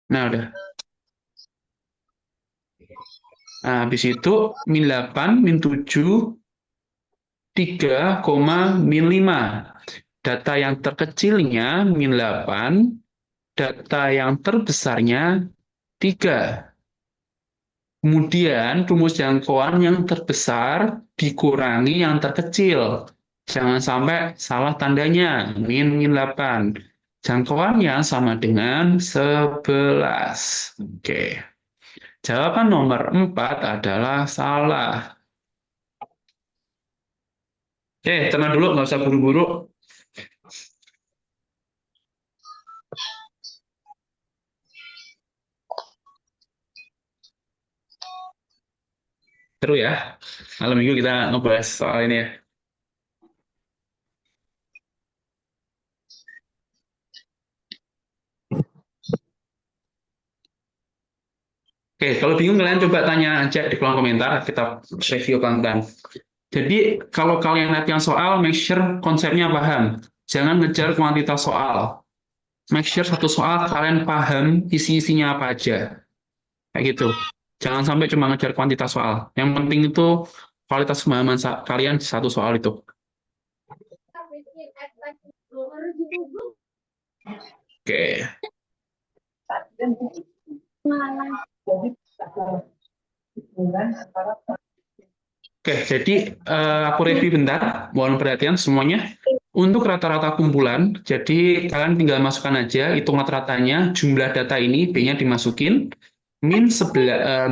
Nah, udah. Nah, habis itu min 8, min 7, 3, min 5. Data yang terkecilnya min 8, data yang terbesarnya 3. Kemudian rumus jangkauan yang terbesar dikurangi yang terkecil. Jangan sampai salah tandanya, min 8. Jangkauannya sama dengan 11. Oke. Jawaban nomor 4 adalah salah. Oke, tenang dulu, nggak usah buru-buru. Seru ya. Malam minggu kita ngebahas soal ini ya. Oke, kalau bingung kalian coba tanya aja di kolom komentar, kita review pelan-pelan. Jadi kalau kalian latihan soal, make sure konsepnya paham. Jangan ngejar kuantitas soal. Make sure satu soal kalian paham isi-isinya apa aja. Kayak gitu. Jangan sampai cuma ngejar kuantitas soal. Yang penting itu kualitas pemahaman kalian satu soal itu. Oke. Oke, jadi aku review bentar. Mohon perhatian semuanya. Untuk rata-rata kumpulan, jadi kalian tinggal masukkan aja, hitung rata-ratanya, jumlah data ini, B-nya dimasukin, min 11,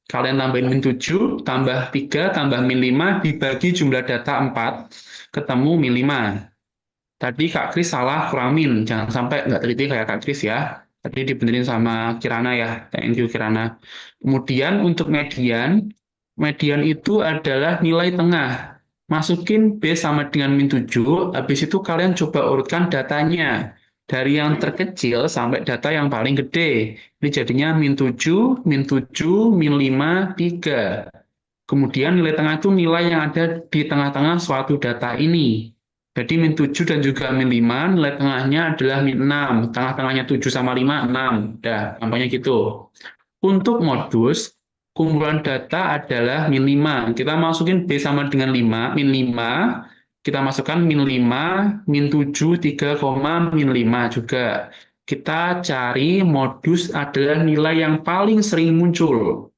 kalian tambahin min 7, tambah 3, tambah min 5, dibagi jumlah data 4, ketemu min 5. Tadi Kak Kris salah kurang min, jangan sampai nggak teliti kayak Kak Kris ya. Tadi dibenerin sama Kirana ya, thank you Kirana. Kemudian untuk median, median itu adalah nilai tengah. Masukin B sama dengan min 7, habis itu kalian coba urutkan datanya. Dari yang terkecil sampai data yang paling gede. Ini jadinya min 7, min 7, min 5, 3. Kemudian nilai tengah itu nilai yang ada di tengah-tengah suatu data ini. Jadi min 7 dan juga min 5, nilai tengahnya adalah min 6. Tengah-tengahnya 7 sama 5, 6. Udah, gampangnya gitu. Untuk modus, kumpulan data adalah min 5. Kita masukin B sama dengan 5, min 5. Kita masukkan min 5, min 7, 3, min 5 juga. Kita cari modus adalah nilai yang paling sering muncul.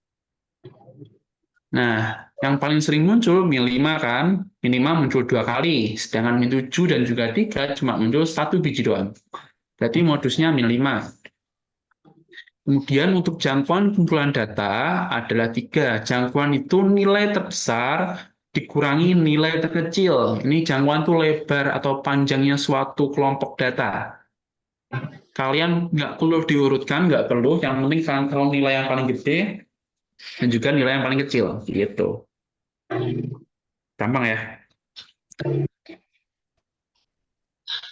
Nah, yang paling sering muncul min 5 kan, min 5 muncul 2 kali, sedangkan min 7 dan juga 3 cuma muncul 1 biji doang. Berarti modusnya min 5. Kemudian untuk jangkauan kumpulan data adalah 3. Jangkauan itu nilai terbesar dikurangi nilai terkecil. Ini jangkauan itu lebar atau panjangnya suatu kelompok data. Kalian nggak perlu diurutkan, nggak perlu. Yang penting kalian tahu nilai yang paling gede dan juga nilai yang paling kecil. Gitu. Gampang ya.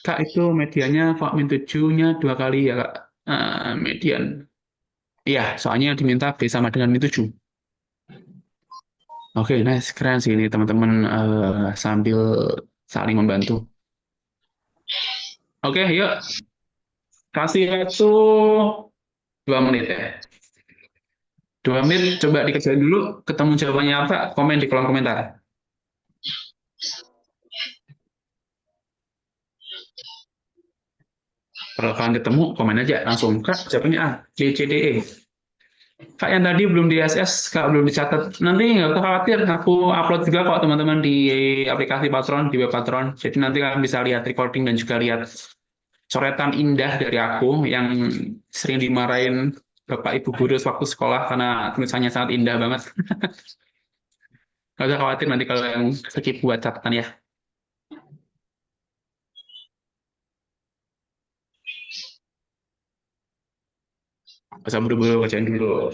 Kak, itu mediannya kok min 7-nya 2 kali ya, Kak? Median. Iya, soalnya diminta B sama dengan min 7. Oke, nice. Keren sih ini teman-teman sambil saling membantu. Oke, yuk. Kasih waktu 2 menit ya. 2 menit, coba dikerjain dulu. Ketemu jawabannya apa? Komen di kolom komentar. Kalau kalian ketemu, komen aja langsung. Kak, jawabannya A, C, C, D, E. Kak yang tadi belum di SS, Kak belum dicatat. Nanti nggak usah khawatir, aku upload juga kok teman-teman di aplikasi Patron, di web Patron. Jadi nanti kalian bisa lihat recording dan juga lihat coretan indah dari aku yang sering dimarahin Bapak Ibu guru waktu sekolah karena tulisannya sangat indah banget. Nggak usah khawatir nanti kalau yang skip buat catatan ya. Nggak usah buru-buru, kerjain dulu.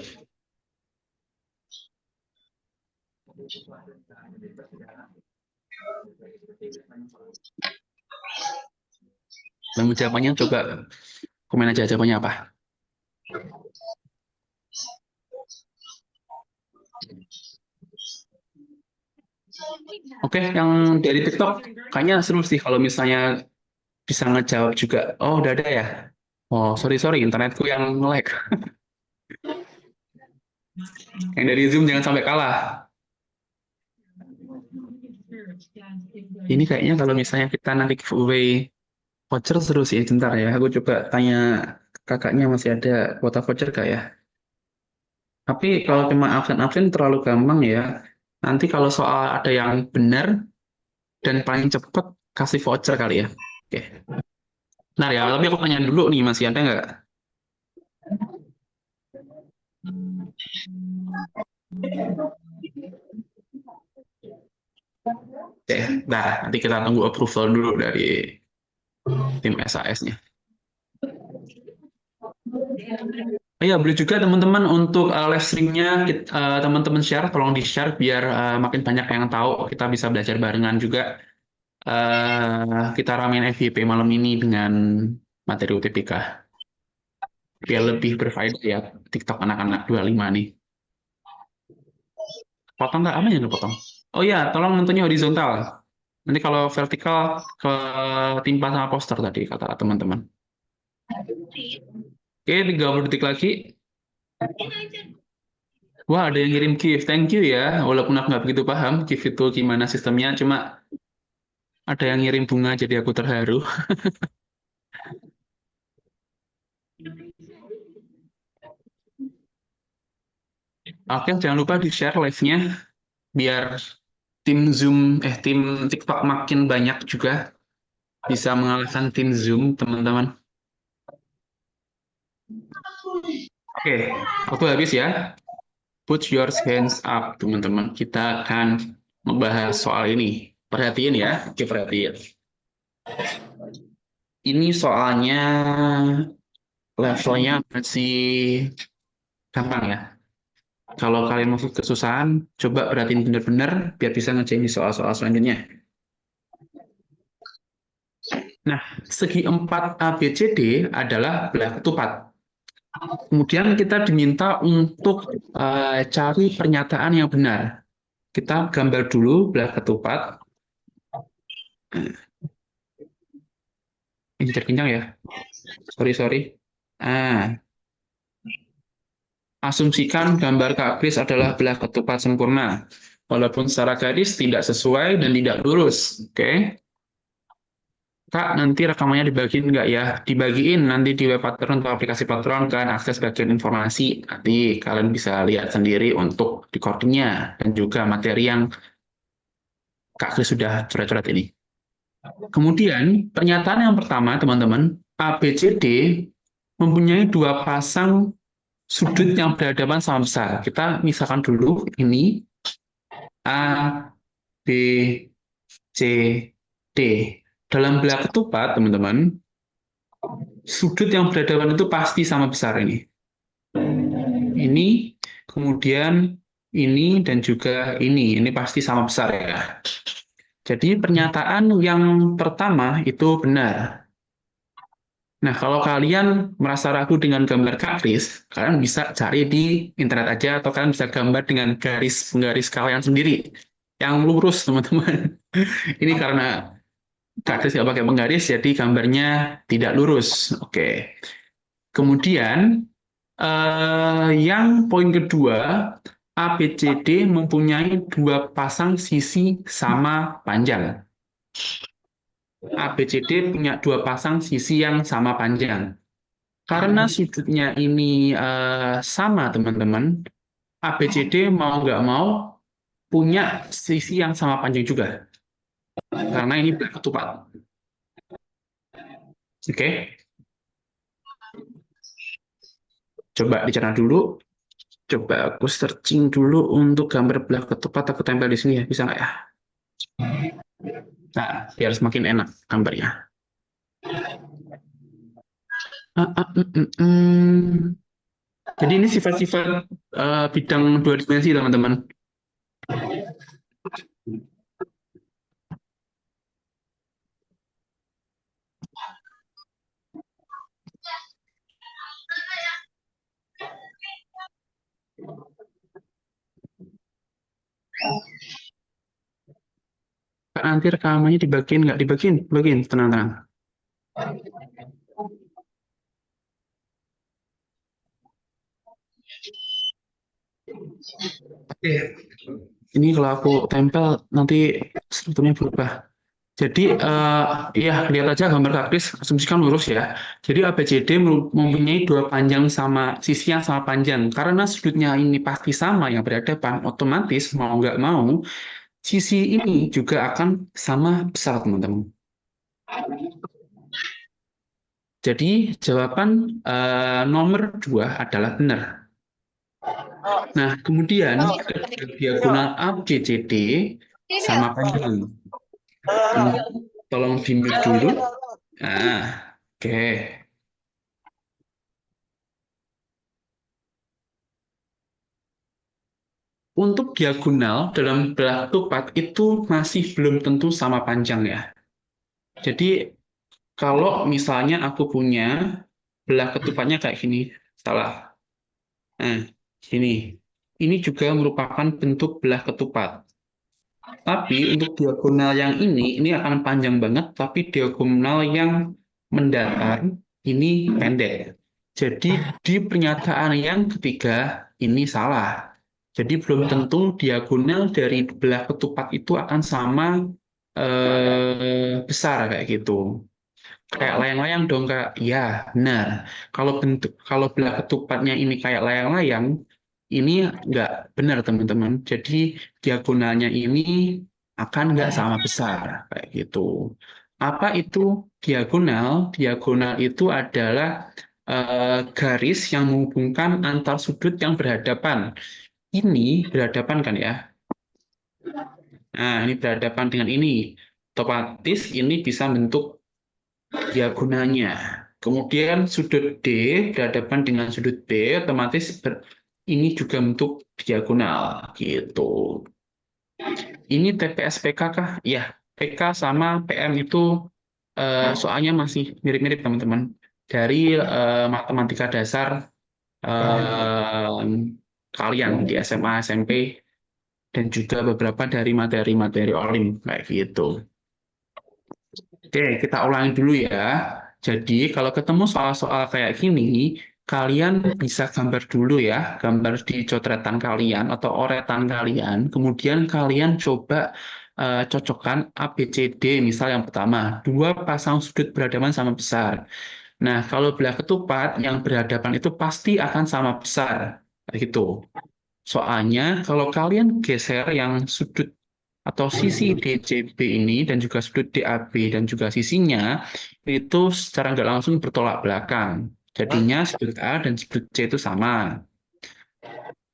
Dan jawabannya coba komen aja jawabannya apa. Oke, yang dari TikTok kayaknya seru sih kalau misalnya bisa ngejawab juga. Oh, udah ada ya? Oh, sorry, internetku yang nge-lag. Yang dari Zoom jangan sampai kalah. Ini kayaknya kalau misalnya kita nanti giveaway voucher seru sih. Bentar ya, aku coba tanya kakaknya masih ada kuota voucher gak ya? Tapi kalau cuma absen-absen terlalu gampang ya. Nanti kalau soal ada yang benar dan paling cepat kasih voucher kali ya. Oke. Nah ya, tapi aku tanya dulu nih, masih ada nggak? Oke, nah nanti kita tunggu approval dulu dari tim SAS-nya. Oh iya, boleh juga teman-teman untuk live stream-nya teman-teman share, tolong di-share biar makin banyak yang tahu. Kita bisa belajar barengan juga. Kita ramein FYP malam ini dengan materi UTBK. Biar lebih berfaedah ya TikTok anak-anak 25 nih. Potong nggak? Apa yang potong? Oh iya, tolong nontonnya horizontal. Nanti kalau vertikal ke timpa sama poster tadi kata teman-teman. Oke, 30 detik lagi. Wah, ada yang ngirim gift. Thank you ya. Walaupun aku nggak begitu paham gift itu gimana sistemnya, cuma ada yang ngirim bunga jadi aku terharu. Oke, jangan lupa di-share live-nya biar tim TikTok makin banyak juga bisa mengalahkan tim Zoom, teman-teman. Oke, waktu habis ya. Put your hands up, teman-teman. Kita akan membahas soal ini. Perhatiin ya, oke perhatiin. Ini soalnya levelnya masih gampang ya. Kalau kalian masih kesusahan, coba perhatiin benar-benar biar bisa ngerjain di soal-soal selanjutnya. Nah, segi 4 ABCD adalah belah ketupat. Kemudian kita diminta untuk cari pernyataan yang benar. Kita gambar dulu belah ketupat. Ini terkencang ya. Sorry. Ah, asumsikan gambar Kak Kris adalah belah ketupat sempurna. Walaupun secara garis tidak sesuai dan tidak lurus. Oke. Kak, nanti rekamannya dibagiin nggak ya? Dibagiin nanti di web Patreon atau aplikasi Patreon kan akses bagian informasi. Nanti kalian bisa lihat sendiri untuk recordingnya dan juga materi yang Kak Kris sudah coret-coret ini. Kemudian, pernyataan yang pertama, teman-teman, ABCD mempunyai dua pasang sudut yang berhadapan sama besar. Kita misalkan dulu ini A, B, C, D. Dalam belah ketupat, teman-teman, sudut yang berhadapan itu pasti sama besar ini. Ini, kemudian ini, dan juga ini. Ini pasti sama besar ya. Jadi pernyataan yang pertama itu benar. Nah, kalau kalian merasa ragu dengan gambar garis, kalian bisa cari di internet aja, atau kalian bisa gambar dengan garis-garis kalian sendiri. Yang lurus, teman-teman. Ini karena garis nggak pakai penggaris, jadi gambarnya tidak lurus. Oke. Kemudian, yang poin kedua, ABCD mempunyai dua pasang sisi sama panjang. ABCD punya dua pasang sisi yang sama panjang. Karena sudutnya ini sama, teman-teman, ABCD mau nggak mau punya sisi yang sama panjang juga. Karena ini belah ketupat. Oke, coba dicerna dulu. Coba aku searching dulu untuk gambar belah ketupat aku tempel di sini ya. Bisa nggak ya? Nah, biar semakin enak gambarnya. Jadi ini sifat-sifat bidang dua dimensi, teman-teman. Nanti rekamannya dibagiin nggak? Dibagiin, tenang-tenang. Oke, ini kalau aku tempel nanti strukturnya berubah. Jadi ya lihat aja gambar grafis, asumsikan lurus ya. Jadi ABCD mempunyai dua panjang sama sisi yang sama panjang. Karena sudutnya ini pasti sama yang berhadapan, otomatis mau nggak mau sisi ini juga akan sama besar teman-teman. Jadi jawaban nomor 2 adalah benar. Nah, kemudian diagonal ABCD sama panjang. Ini tolong di-mute dulu. Nah, oke. Untuk diagonal dalam belah ketupat itu masih belum tentu sama panjang ya. Jadi kalau misalnya aku punya belah ketupatnya kayak gini, salah. Nah, sini. Ini juga merupakan bentuk belah ketupat. Tapi untuk diagonal yang ini akan panjang banget, tapi diagonal yang mendatar ini pendek. Jadi di pernyataan yang ketiga ini salah. Jadi belum tentu diagonal dari belah ketupat itu akan sama besar kayak gitu. Kayak layang-layang dong kak. Ya, benar. Kalau belah ketupatnya ini kayak layang-layang, ini nggak benar teman-teman. Jadi diagonalnya ini akan nggak sama besar kayak gitu. Apa itu diagonal? Diagonal itu adalah garis yang menghubungkan antar sudut yang berhadapan. Ini berhadapan kan ya? Nah, ini berhadapan dengan ini. Otomatis ini bisa bentuk diagonalnya. Kemudian sudut D berhadapan dengan sudut B, otomatis ini juga bentuk diagonal gitu. Ini TPS PK kah? Ya, PK sama PM itu soalnya masih mirip-mirip teman-teman. Dari matematika dasar eh, kalian di SMA, SMP, dan juga beberapa dari materi-materi Olim kayak gitu. Oke, kita ulangi dulu ya. Jadi, kalau ketemu soal-soal kayak gini, kalian bisa gambar dulu ya, gambar di coretan kalian atau oretan kalian. Kemudian kalian coba cocokkan A, B, C, D, misal yang pertama, dua pasang sudut berhadapan sama besar. Nah, kalau belah ketupat yang berhadapan itu pasti akan sama besar. Gitu. Soalnya kalau kalian geser yang sudut atau sisi DCB ini dan juga sudut DAB dan juga sisinya itu secara nggak langsung bertolak belakang. Jadinya sudut A dan sudut C itu sama.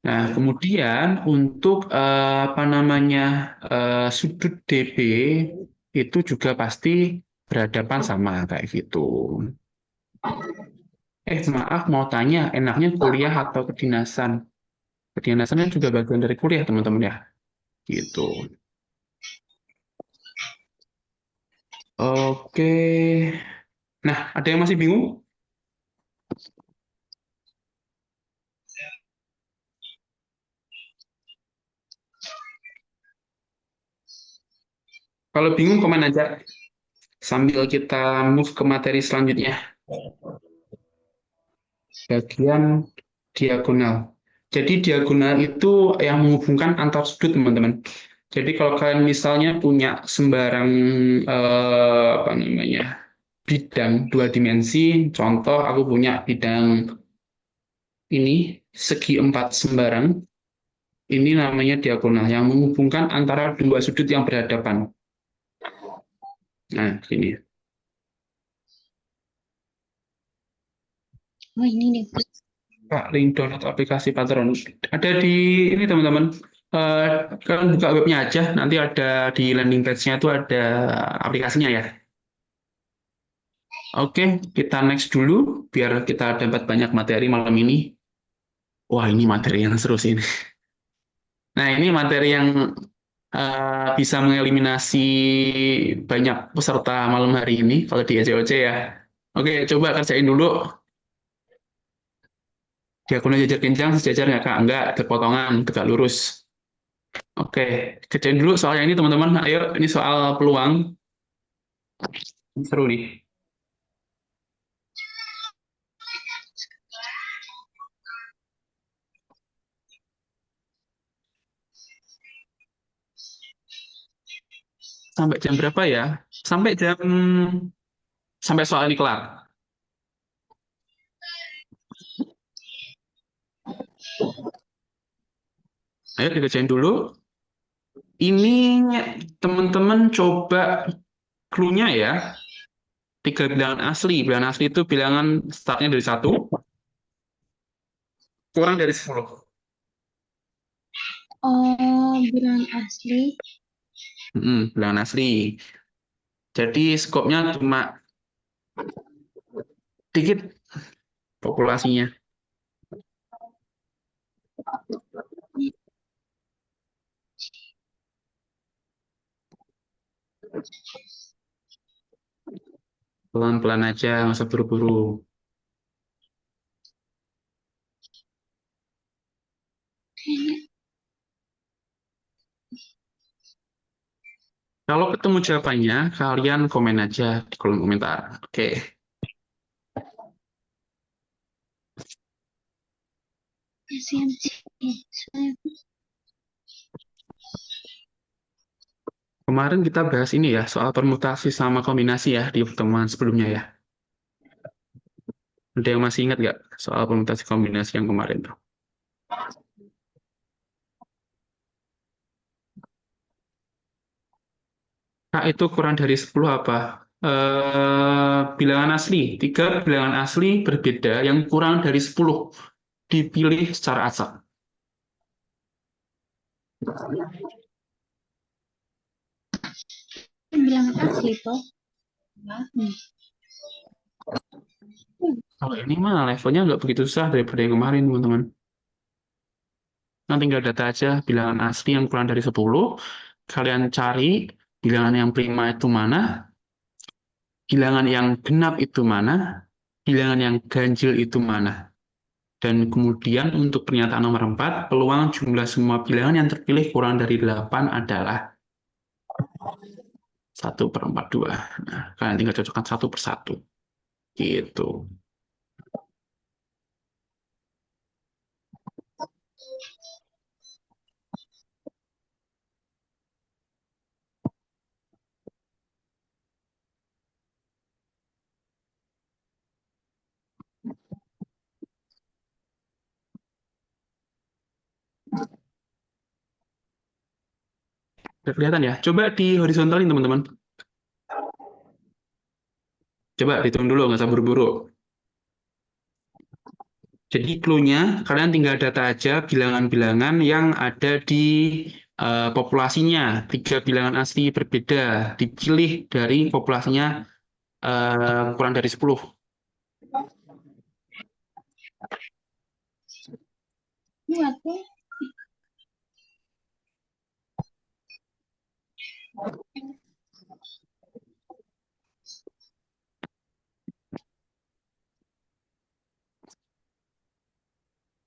Nah, kemudian untuk apa namanya sudut DB itu juga pasti berhadapan sama kayak gitu. Maaf mau tanya, enaknya kuliah atau kedinasan? Kedinasan kan juga bagian dari kuliah, teman-teman ya. Gitu. Oke. Nah, ada yang masih bingung? Kalau bingung, komen aja. Sambil kita move ke materi selanjutnya. Bagian diagonal. Jadi diagonal itu yang menghubungkan antar sudut, teman-teman. Jadi kalau kalian misalnya punya sembarang apa namanya bidang dua dimensi, contoh aku punya bidang ini segi empat sembarang, ini namanya diagonal yang menghubungkan antara dua sudut yang berhadapan. Nah, ini. Oh ini nih. Pak, link download aplikasi Patronus. Ada di ini teman-teman. Eh, Kalian buka webnya aja, nanti ada di landing page-nya itu ada aplikasinya ya. Oke, kita next dulu biar kita dapat banyak materi malam ini. Wah, ini materi yang seru sih ini. Nah, ini materi yang bisa mengeliminasi banyak peserta malam hari ini kalau di SCOC ya. Oke, coba kerjain dulu. Diagonal jajar kencang sejajar nggak Kak? Enggak, terpotongan, tegak lurus. Oke, kerjain dulu soalnya ini teman-teman. Ayo, ini soal peluang. Ini seru nih. Sampai jam berapa ya? Sampai soal ini kelar. Ayo dikerjain dulu. Ini teman-teman coba clue-nya ya. Tiga bilangan asli. Bilangan asli itu bilangan startnya dari satu, kurang dari 10. Oh, bilangan asli. Bilangan asli. Jadi skopnya cuma dikit populasinya. Pelan-pelan aja, nggak usah buru-buru. Kalau ketemu jawabannya, kalian komen aja di kolom komentar. Oke. Kasihan sih. Kemarin kita bahas ini ya, soal permutasi sama kombinasi ya di pertemuan sebelumnya ya. Ada yang masih ingat nggak soal permutasi kombinasi yang kemarin tuh? K itu kurang dari 10 apa? Bilangan asli. Tiga bilangan asli berbeda yang kurang dari 10 dipilih secara acak. Bilangan asli toh. Hmm. Kalau ini mah levelnya nggak begitu susah daripada yang kemarin, teman-teman. Nah, tinggal data aja bilangan asli yang kurang dari 10. Kalian cari bilangan yang prima itu mana, bilangan yang genap itu mana, bilangan yang ganjil itu mana. Dan kemudian untuk pernyataan nomor 4, peluang jumlah semua bilangan yang terpilih kurang dari 8 adalah 1/42. Nah, kalian tinggal cocokkan satu per satu. Gitu. Udah kelihatan ya? Coba di horizontalin, teman-teman. Coba dihitung dulu, nggak usah buru-buru. Jadi clue-nya, kalian tinggal data aja bilangan-bilangan yang ada di populasinya. Tiga bilangan asli berbeda, dipilih dari populasinya kurang dari 10. Iya tuh.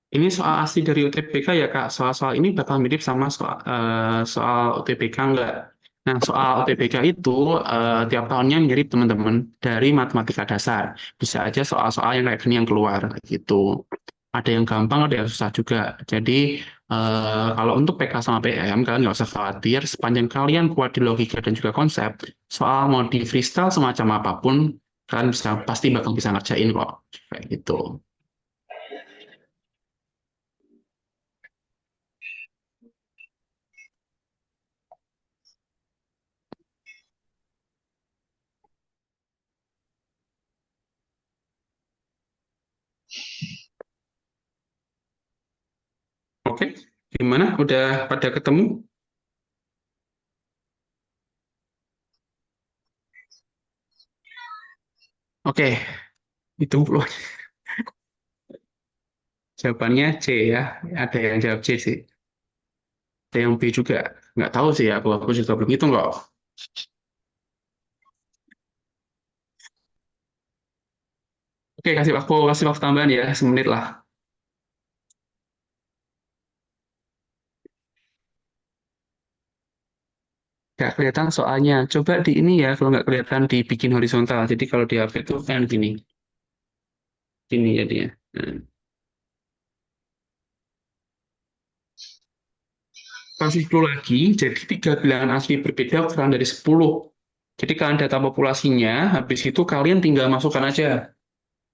Ini soal asli dari UTBK ya, Kak. Soal-soal ini bakal mirip sama soal UTBK enggak? Nah, soal UTBK itu tiap tahunnya mirip, teman-teman, dari matematika dasar. Bisa aja soal-soal yang kayak gini yang keluar, gitu. Ada yang gampang, ada yang susah juga. Jadi, kalau untuk PK sama PM, kalian nggak usah khawatir. Sepanjang kalian kuat di logika dan juga konsep, soal mau di freestyle semacam apapun, kalian pasti bakal bisa ngerjain kok. Kayak gitu. Oke, gimana? Udah pada ketemu? Oke, itu peluang. Jawabannya C ya. Ada yang jawab C sih. Ada yang B juga. Nggak tahu sih ya, aku juga belum hitung kok. Oke, kasih waktu tambahan ya, 1 menit lah. Nggak kelihatan soalnya. Coba di ini ya, kalau nggak kelihatan dibikin horizontal. Jadi kalau di HP itu kan gini. Gini jadinya. Nah, kasih clue lagi, jadi 3 bilangan asli berbeda kurang dari 10. Jadi kalian data populasinya, habis itu kalian tinggal masukkan aja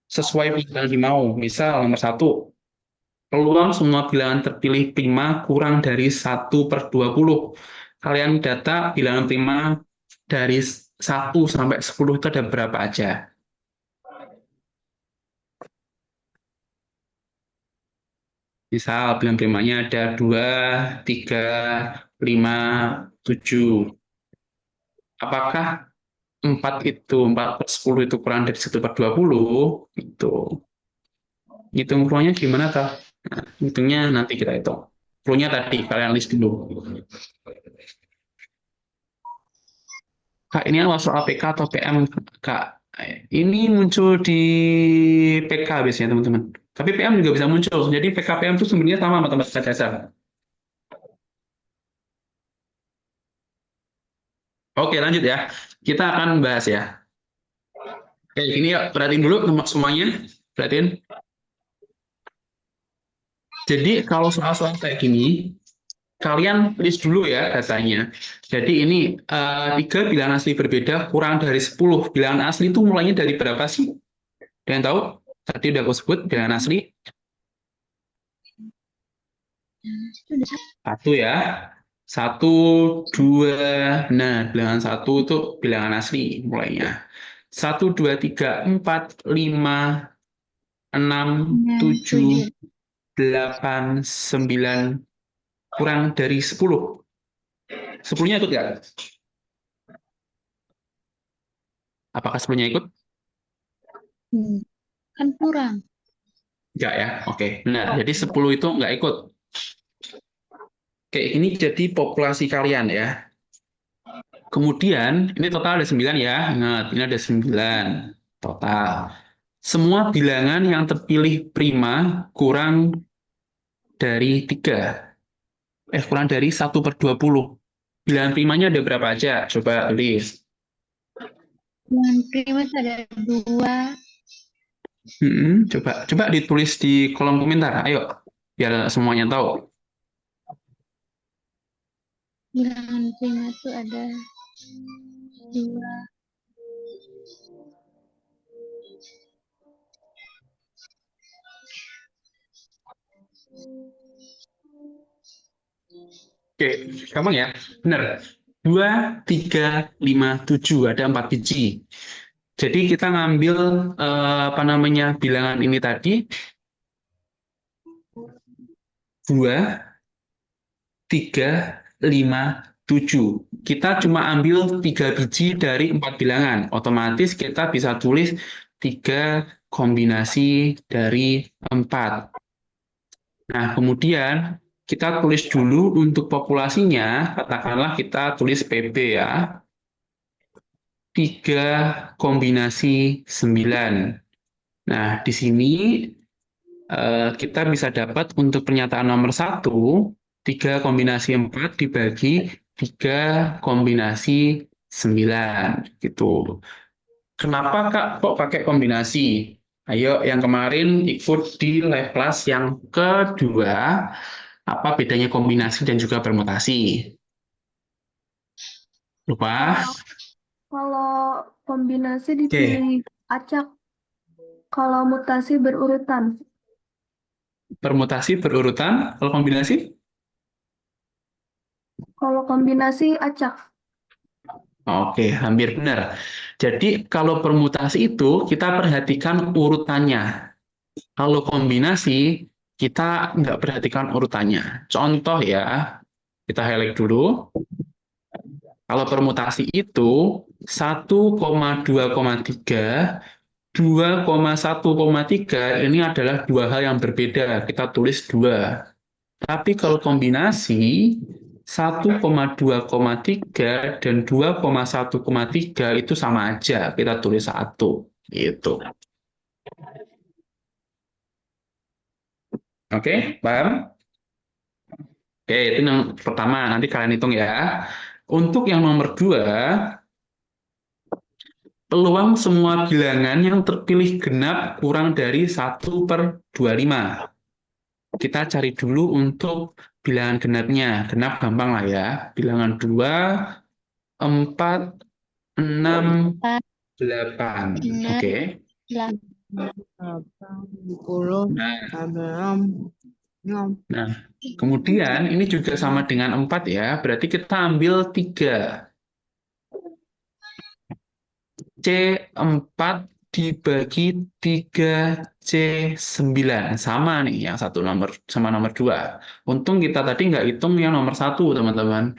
sesuai yang dimau. Misal nomor 1, peluang semua bilangan terpilih prima kurang dari 1/20. Kalian data bilangan prima dari 1 sampai 10 itu ada berapa aja? Misal bilangan primanya ada 2, 3, 5, 7. Apakah 4 per 10 itu kurang dari 1/20? Itu. Hitung peluangnya gimana, Kak? Nah, hitungnya nanti kita hitung. Peluangnya tadi, kalian list dulu. Kak, ini masuk APK atau PM, Kak? Ini muncul di PK biasanya, teman-teman. Tapi PM juga bisa muncul. Jadi PK PM itu sebenarnya sama matematika dasar. Oke, lanjut ya. Kita akan bahas ya. Oke, ini ya, perhatiin dulu semuanya. Perhatiin. Jadi kalau soal-soal kayak gini, kalian list dulu ya datanya. Jadi ini 3 bilangan asli berbeda kurang dari 10. Bilangan asli itu mulainya dari berapa sih? Ada yang tahu? Tadi udah aku sebut bilangan asli. Satu ya. 1, 2. Nah, bilangan 1 itu bilangan asli mulainya. 1, 2, 3, 4, 5, 6, 7, 8, 9, kurang dari 10. 10-nya ikut nggak? Apakah 10-nya ikut? Kan kurang. Enggak ya? Oke, benar. Jadi 10 itu nggak ikut. Oke, ini jadi populasi kalian ya. Kemudian, ini total ada 9 ya. Ingat, ini ada 9 total. Semua bilangan yang terpilih prima kurang dari 3. Kurang dari 1/20. Bilangan primanya ada berapa aja? Coba tulis. Bilangan prima itu ada 2. Coba ditulis di kolom komentar. Ayo, biar semuanya tahu. Bilangan prima itu ada 2. Oke, gampang ya? Benar. 2, 3, 5, 7. Ada 4 biji. Jadi kita ngambil apa namanya bilangan ini tadi 2, 3, 5, 7. Kita cuma ambil 3 biji dari 4 bilangan. Otomatis kita bisa tulis 3 kombinasi dari 4. Nah, kemudian kita tulis dulu untuk populasinya, katakanlah kita tulis PB ya. 3 kombinasi 9. Nah, di sini kita bisa dapat untuk pernyataan nomor 1, 3 kombinasi 4 dibagi 3 kombinasi 9. Gitu. Kenapa Kak kok pakai kombinasi? Ayo, yang kemarin ikut di live class yang kedua, apa bedanya kombinasi dan juga permutasi? Lupa? Kalau kombinasi Oke. dipilih acak, kalau mutasi berurutan. Permutasi berurutan, kalau kombinasi? Kalau kombinasi acak. Oke, hampir benar. Jadi kalau permutasi itu kita perhatikan urutannya. Kalau kombinasi kita nggak perhatikan urutannya. Contoh ya, kita highlight dulu. Kalau permutasi itu 1,2,3, 2,1,3 ini adalah dua hal yang berbeda. Kita tulis 2. Tapi kalau kombinasi 1,2,3 dan 2,1,3 itu sama aja. Kita tulis 1. Gitu. Oke, paham? Oke, itu yang pertama. Nanti kalian hitung ya. Untuk yang nomor 2, peluang semua bilangan yang terpilih genap kurang dari 1/25. Kita cari dulu untuk bilangan genapnya. Genap gampang lah ya. Bilangan 2, 4, 6, 4, 8. 6, Oke. 8. 10, Nah, 16, 6. nah, kemudian ini juga sama dengan 4 ya. Berarti kita ambil 3. C4 dibagi 3C9. Sama nih yang satu nomor sama nomor 2. Untung kita tadi nggak hitung yang nomor 1, teman-teman.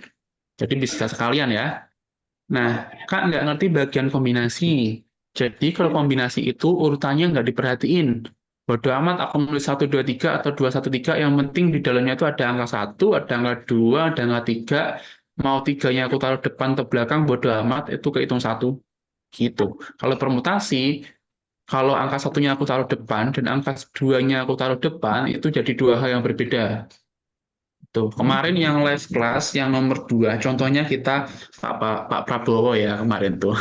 Jadi bisa sekalian ya. Nah, Kak nggak ngerti bagian kombinasi. Jadi kalau kombinasi itu urutannya nggak diperhatiin. Bodoh amat aku nulis 1, 2, 3 atau 2, 1, 3. Yang penting di dalamnya itu ada angka 1, ada angka 2, ada angka 3. Mau 3-nya aku taruh depan atau belakang, bodoh amat, itu kehitung 1. Gitu. Kalau permutasi, kalau angka 1-nya aku taruh depan dan angka 2-nya aku taruh depan, itu jadi 2 hal yang berbeda. Tuh, kemarin yang live class yang nomor 2, contohnya kita Pak Prabowo ya kemarin tuh.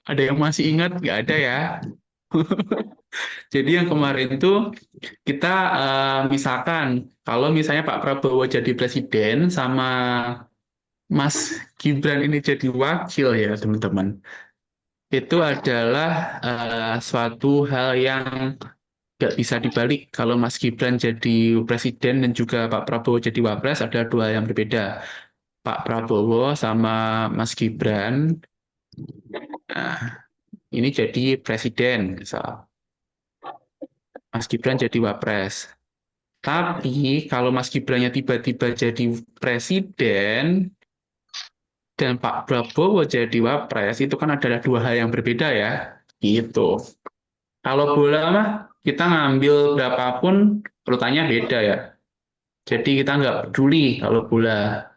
Ada yang masih ingat? Nggak ada ya. Jadi yang kemarin tuh kita misalkan kalau misalnya Pak Prabowo jadi presiden sama Mas Gibran ini jadi wakil ya teman-teman. Itu adalah suatu hal yang nggak bisa dibalik. Kalau Mas Gibran jadi presiden dan juga Pak Prabowo jadi wapres, ada 2 yang berbeda. Pak Prabowo sama Mas Gibran, nah, ini jadi presiden, misal. Mas Gibran jadi wapres. Tapi kalau Mas Gibrannya tiba-tiba jadi presiden dan Pak Prabowo jadi wapres, itu kan adalah 2 hal yang berbeda ya. Gitu. Kalau bola mah kita ngambil berapapun urutannya beda ya. Jadi kita nggak peduli kalau bola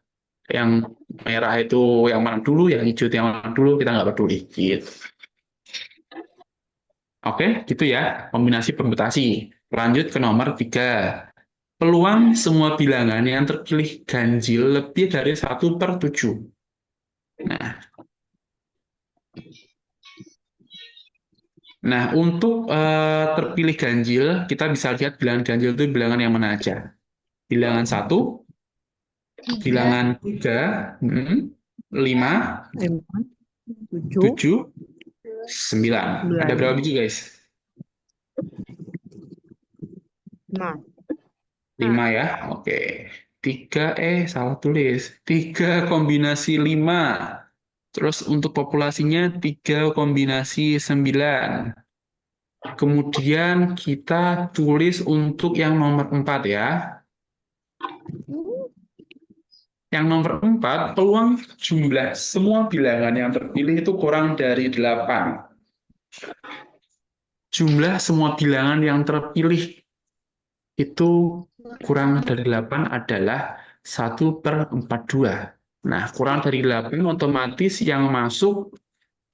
yang merah itu yang mana dulu, yang hijau itu yang mana dulu, kita nggak peduli. Gitu. Oke, gitu ya, kombinasi permutasi. Lanjut ke nomor 3. Peluang semua bilangan yang terpilih ganjil lebih dari 1/7. Nah, untuk terpilih ganjil, kita bisa lihat bilangan ganjil itu bilangan yang mana aja. Bilangan 1, 3, bilangan 3, 5, 5, 7, 7, 9. Ada berapa biji, guys? 5. 5 ya, oke. 3, salah tulis. 3 kombinasi 5. Terus untuk populasinya 3 kombinasi 9. Kemudian kita tulis untuk yang nomor 4 ya. Yang nomor 4, peluang jumlah semua bilangan yang terpilih itu kurang dari 8. Jumlah semua bilangan yang terpilih itu kurang dari 8 adalah 1/42. Nah, kurang dari 8 otomatis yang masuk,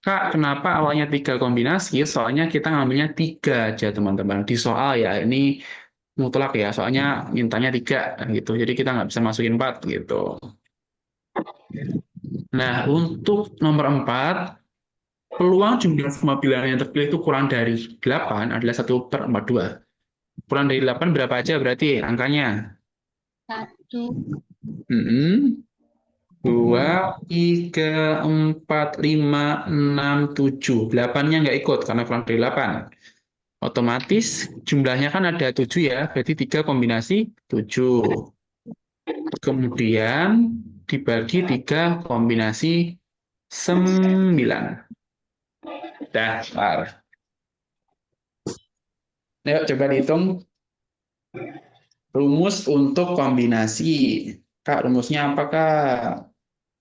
Kak, kenapa awalnya 3 kombinasi? Soalnya kita ngambilnya 3 aja, teman-teman. Di soal ya, ini mutlak ya, soalnya mintanya 3 gitu. Jadi kita nggak bisa masukin 4 gitu. Nah, untuk nomor 4, peluang jumlah semua bilangan yang terpilih itu kurang dari 8 adalah 1/42. Kurang dari 8 berapa aja berarti angkanya? 1, 2, 3, 4, 5, 6, 7. 8-nya nggak ikut karena kurang dari 8. Otomatis jumlahnya kan ada 7 ya, berarti 3 kombinasi 7. Kemudian dibagi 3 kombinasi 9. Dasar. Yuk coba dihitung rumus untuk kombinasi. Kak, rumusnya apa, Kak?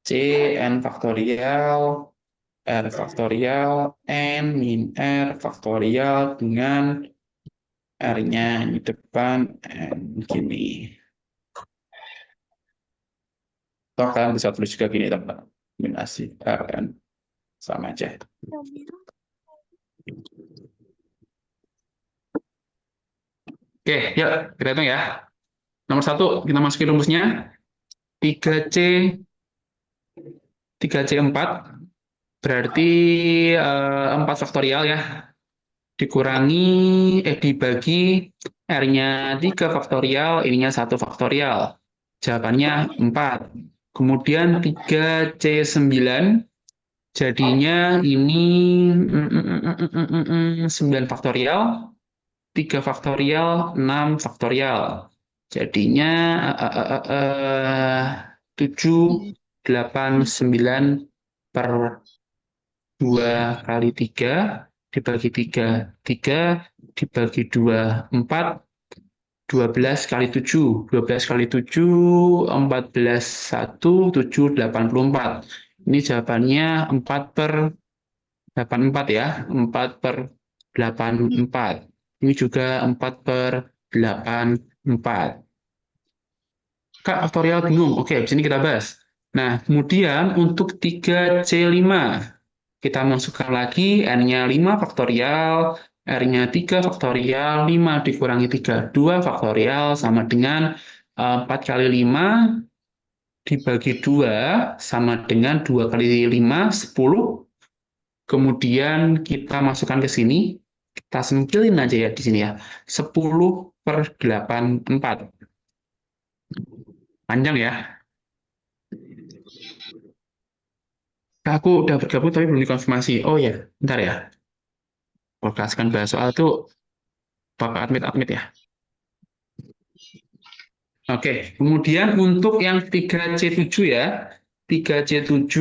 C, N faktorial, R faktorial, N min R faktorial dengan R-nya di depan N gini. Atau kalian bisa tulis juga gini, teman-teman. Kombinasi RN sama aja. Oke, yuk kita hitung ya. Nomor 1, kita masukin rumusnya. 3C4 berarti 4 faktorial ya. Dibagi R-nya 3 faktorial, ininya 1 faktorial. Jawabannya 4. Kemudian 3C9, jadinya ini 9 faktorial, 3 faktorial, 6 faktorial. Jadinya 7, 8, 9 per 2 kali 3 dibagi 3. 3 dibagi 2, 4. 12 kali 7. 12 kali 7, 14, 1, 7, 84. Ini jawabannya 4 per 84 ya. 4 per 84. Ini juga 4 per 84. Kak, faktorial bingung. Oke, di sini kita bahas. Nah, kemudian untuk 3C5, kita masukkan lagi N-nya 5 faktorial, R-nya 3 faktorial, 5 dikurangi 3, 2 faktorial sama dengan 4 kali 5 dibagi 2 sama dengan 2 kali 5, 10. Kemudian kita masukkan ke sini, kita sempilin aja ya di sini ya. 10 per 84. Panjang ya. Aku udah bergabung tapi belum dikonfirmasi. Oh ya, bentar ya. Fokuskan bahas soal itu Bapak admit ya. Oke, kemudian untuk yang 3C7 ya. 3C7,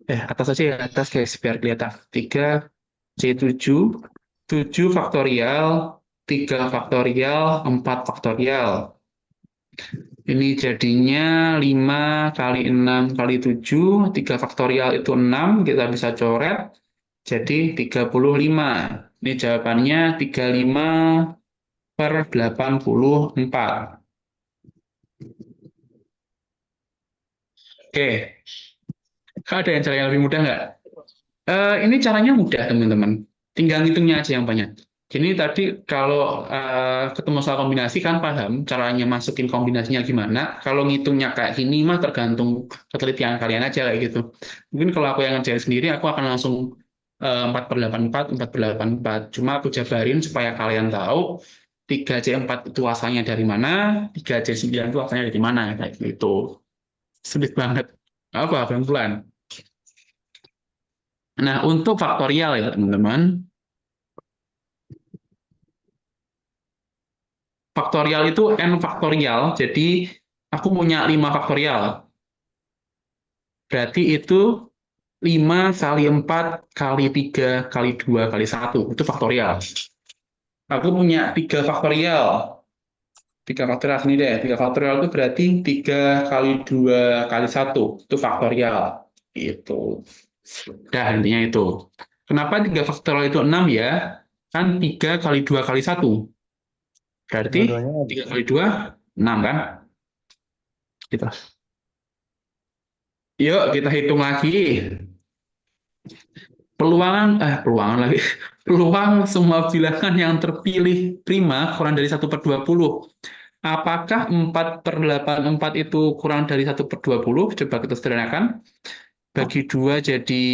atas aja ya, atas guys, biar kelihatan. 3C7, 7 faktorial, 3 faktorial, 4 faktorial. Ini jadinya 5 kali 6 kali 7, 3 faktorial itu 6, kita bisa coret. Jadi 35. Ini jawabannya 35 per 84. Oke, ada yang cara yang lebih mudah nggak? Ini caranya mudah, teman-teman. Tinggal ngitungnya aja yang banyak. Jadi tadi kalau ketemu soal kombinasi kan paham caranya masukin kombinasinya gimana. Kalau ngitungnya kayak gini mah tergantung ketelitian kalian aja kayak gitu. Mungkin kalau aku yang ngerjain sendiri, aku akan langsung 4 per 84, 4 per 84. Cuma aku jabarin supaya kalian tahu 3C4 itu asalnya dari mana, 3C9 itu asalnya dari mana, kayak gitu. Sulit banget. Apa, pelan-pelan. Nah, untuk faktorial ya, teman-teman. Faktorial itu N faktorial, jadi aku punya 5 faktorial. Berarti itu 5 kali 4 kali 3 kali 2 kali 1. Itu faktorial. Aku punya 3 faktorial. 3 faktorial sini deh. 3 faktorial itu berarti 3 kali 2 kali 1. Itu faktorial. Itu. Dah, intinya itu. Kenapa 3 faktorial itu 6 ya? Kan 3 kali 2 kali 1. Berarti 3 kali 2, 6 kan? Gitu. Yuk, kita hitung lagi. Peluangan lagi. Peluang semua bilangan yang terpilih prima kurang dari 1 per 20. Apakah 4 per 84 itu kurang dari 1 per 20? Coba kita sederhanakan. Bagi 2 jadi,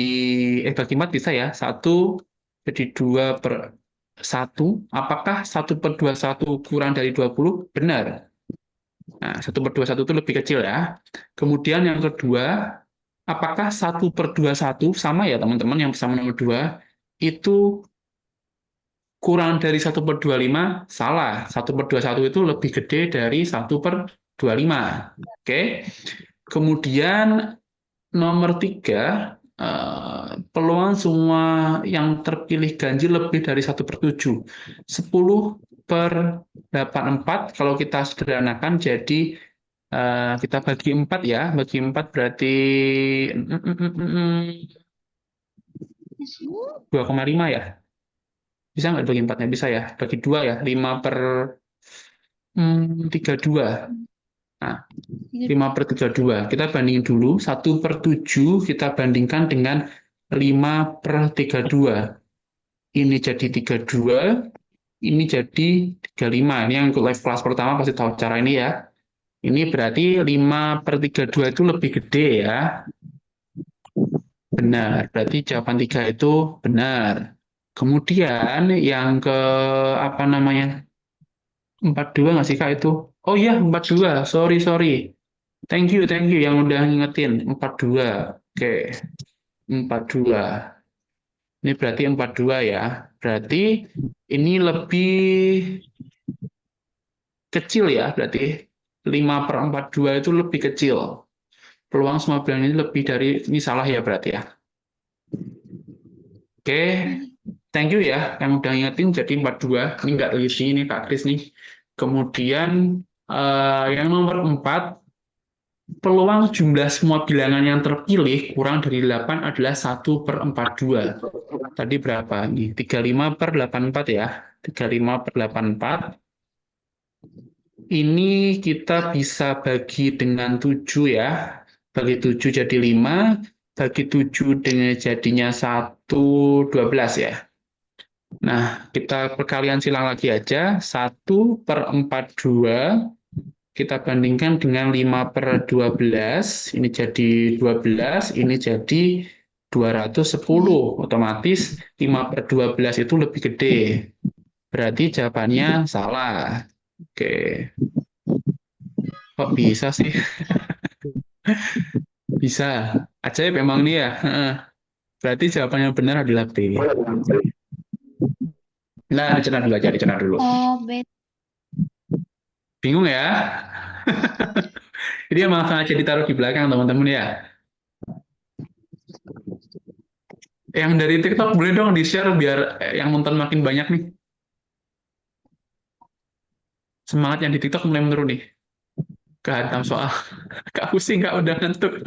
bagi 4 bisa ya. 1 jadi 2 per 1. Apakah 1 per 21 kurang dari 20? Benar. Nah, 1 per 21 itu lebih kecil ya. Kemudian yang kedua, apakah 1 per 21 sama ya teman-teman yang bersama nomor 2 itu kurang dari 1 per 25? Salah. 1 per 21 itu lebih gede dari 1 per 25. Oke. Kemudian nomor 3, peluang semua yang terpilih ganjil lebih dari 1 per 7. 10 per 84, kalau kita sederhanakan jadi kita bagi 4 ya. Bagi 4 berarti 2,5 ya. Bisa nggak bagi 4-nya? Bisa ya. Bagi 2 ya. 5 per 32. Nah, 5 per 32. Kita bandingin dulu. 1 per 7 kita bandingkan dengan 5 per 32. Ini jadi 32. Ini jadi 35. Ini yang ikut live kelas pertama pasti tahu cara ini ya. Ini berarti 5 per 32 itu lebih gede ya. Benar. Berarti jawaban 3 itu benar. Kemudian yang ke apa namanya? 42 nggak sih Kak itu? Oh iya, 42. Sorry. Thank you yang udah ngingetin. 42. Oke, 42. Ini berarti 42 ya. Berarti ini lebih kecil ya, berarti 5/42 itu lebih kecil. Peluang semua bilang ini lebih dari, ini salah ya berarti ya. Oke, thank you ya yang udah ngingetin, jadi 42. Ini nggak teliti, ini Kak Kris nih. Kemudian yang nomor 4, peluang jumlah semua bilangan yang terpilih kurang dari 8 adalah 1/42. Tadi berapa nih? 35/84 ya. 35/84. Ini kita bisa bagi dengan 7 ya. Bagi 7 jadi 5. Bagi 7 dengan jadinya 1/12 ya. Nah, kita perkalian silang lagi aja. 1/42 kita bandingkan dengan 5/12. Ini jadi 12, ini jadi 210. Otomatis 5/12 itu lebih gede. Berarti jawabannya salah. Oke. Kok bisa sih? Bisa. Ajaib memang nih ya. Berarti jawabannya benar adalah B. Nah, dicerna dulu. Oh, bet. Bingung ya? Ini emang sengaja ditaruh di belakang, teman-teman ya. Yang dari TikTok boleh dong di-share biar yang nonton makin banyak nih. Semangat yang di TikTok mulai menurun nih. Kehantam soal. Kak pusing, Kak udah ngantuk.